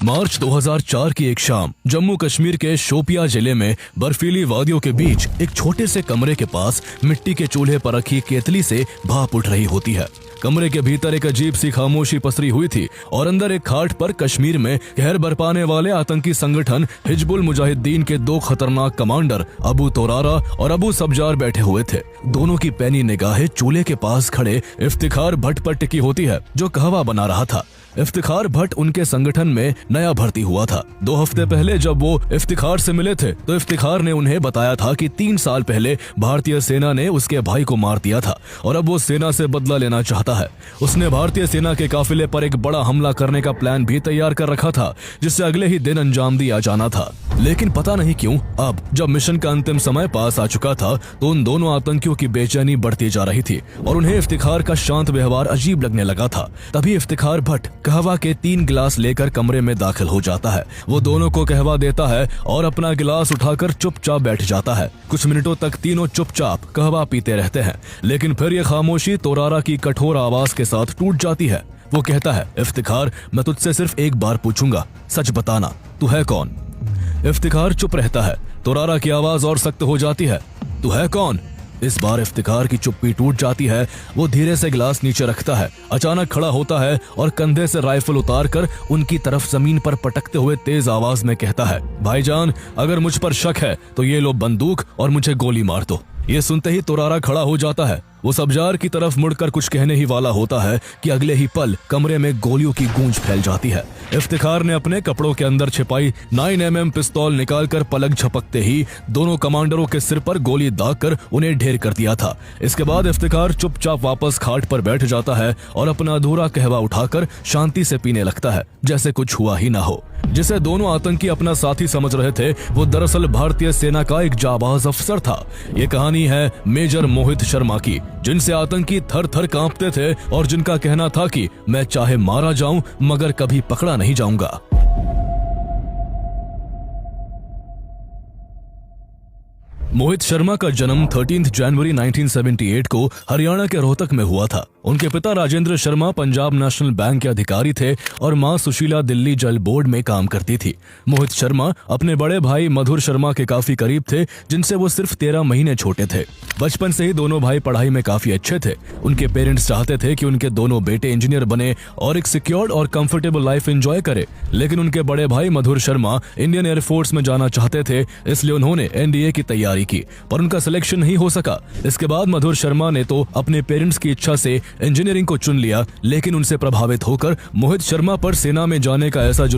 मार्च 2004 की एक शाम जम्मू कश्मीर के शोपिया जिले में बर्फीली वादियों के बीच एक छोटे से कमरे के पास मिट्टी के चूल्हे पर रखी केतली से भाप उठ रही होती है। कमरे के भीतर एक अजीब सी खामोशी पसरी हुई थी और अंदर एक खाट पर कश्मीर में कहर बरपाने वाले आतंकी संगठन हिजबुल मुजाहिदीन के दो खतरनाक कमांडर अबू तोरारा और अबू सब्जार बैठे हुए थे। दोनों की पैनी निगाहें चूल्हे के पास खड़े इफ्तिखार भट्ट पर टिकी होती है, जो कहवा बना रहा था। इफ्तिखार भट्ट उनके संगठन में नया भर्ती हुआ था। 2 हफ्ते पहले जब वो इफ्तिखार से मिले थे तो इफ्तिखार ने उन्हें बताया था कि 3 साल पहले भारतीय सेना ने उसके भाई को मार दिया था और अब वो सेना से बदला लेना चाहता है। उसने भारतीय सेना के काफिले पर एक बड़ा हमला करने का प्लान भी तैयार कर रखा था, जिसे अगले ही दिन अंजाम दिया जाना था। लेकिन पता नहीं क्यों अब जब मिशन का अंतिम समय पास आ चुका था तो उन दोनों आतंकियों की बेचैनी बढ़ती जा रही थी और उन्हें इफ्तिखार का शांत व्यवहार अजीब लगने लगा था। तभी इफ्तिखार भट्ट कहवा के 3 गिलास लेकर कमरे में दाखिल हो जाता है। वो दोनों को कहवा देता है और अपना गिलास उठाकर चुपचाप बैठ जाता है। कुछ मिनटों तक तीनों चुपचाप कहवा पीते रहते हैं, लेकिन फिर ये खामोशी तोरारा की कठोर आवाज के साथ टूट जाती है। वो कहता है, इफ्तिखार, मैं तुझसे सिर्फ एक बार पूछूंगा, सच बताना, तू है कौन? इफ्तिखार चुप रहता है। तोरारा की आवाज और सख्त हो जाती है, तू है कौन? इस बार इफ्तिखार की चुप्पी टूट जाती है। वो धीरे से गिलास नीचे रखता है, अचानक खड़ा होता है और कंधे से राइफल उतारकर उनकी तरफ जमीन पर पटकते हुए तेज आवाज में कहता है, भाईजान, अगर मुझ पर शक है तो ये लो बंदूक और मुझे गोली मार दो। ये सुनते ही तोरारा खड़ा हो जाता है। वो सब्जार की तरफ मुड़कर कुछ कहने ही वाला होता है कि अगले ही पल कमरे में गोलियों की गूंज फैल जाती है। इफ्तिखार ने अपने कपड़ों के अंदर छिपाई 9mm पिस्तौल निकालकर पलक झपकते ही दोनों कमांडरों के सिर पर गोली दागकर उन्हें ढेर कर दिया था। इसके बाद इफ्तिखार चुपचाप वापस खाट पर बैठ जाता है और अपना अधूरा कहवा उठाकर शांति से पीने लगता है, जैसे कुछ हुआ ही ना हो। जिसे दोनों आतंकी अपना साथी समझ रहे थे, वो दरअसल भारतीय सेना का एक जाबाज अफसर था। ये कहानी है मेजर मोहित शर्मा की, जिनसे आतंकी थर थर कांपते थे और जिनका कहना था कि मैं चाहे मारा जाऊं मगर कभी पकड़ा नहीं जाऊंगा। मोहित शर्मा का जन्म 13 जनवरी 1978 को हरियाणा के रोहतक में हुआ था। उनके पिता राजेंद्र शर्मा पंजाब नेशनल बैंक के अधिकारी थे और मां सुशीला दिल्ली जल बोर्ड में काम करती थी। मोहित शर्मा अपने बड़े भाई मधुर शर्मा के काफी करीब थे, जिनसे वो सिर्फ 13 महीने छोटे थे। बचपन से ही दोनों भाई पढ़ाई में काफी अच्छे थे। उनके पेरेंट्स चाहते थे कि उनके दोनों बेटे इंजीनियर बने और एक सिक्योर्ड और कंफर्टेबल लाइफ एंजॉय करे, लेकिन उनके बड़े भाई मधुर शर्मा इंडियन एयरफोर्स में जाना चाहते थे, इसलिए उन्होंने NDA की तैयारी की, पर उनका सिलेक्शन नहीं हो सका। इसके बाद मधुर शर्मा ने तो अपने पेरेंट्स की इच्छा से इंजीनियरिंग को चुन लिया, लेकिन उनसे प्रभावित होकर मोहित शर्मा पर सेना में जाने का ऐसा जुनून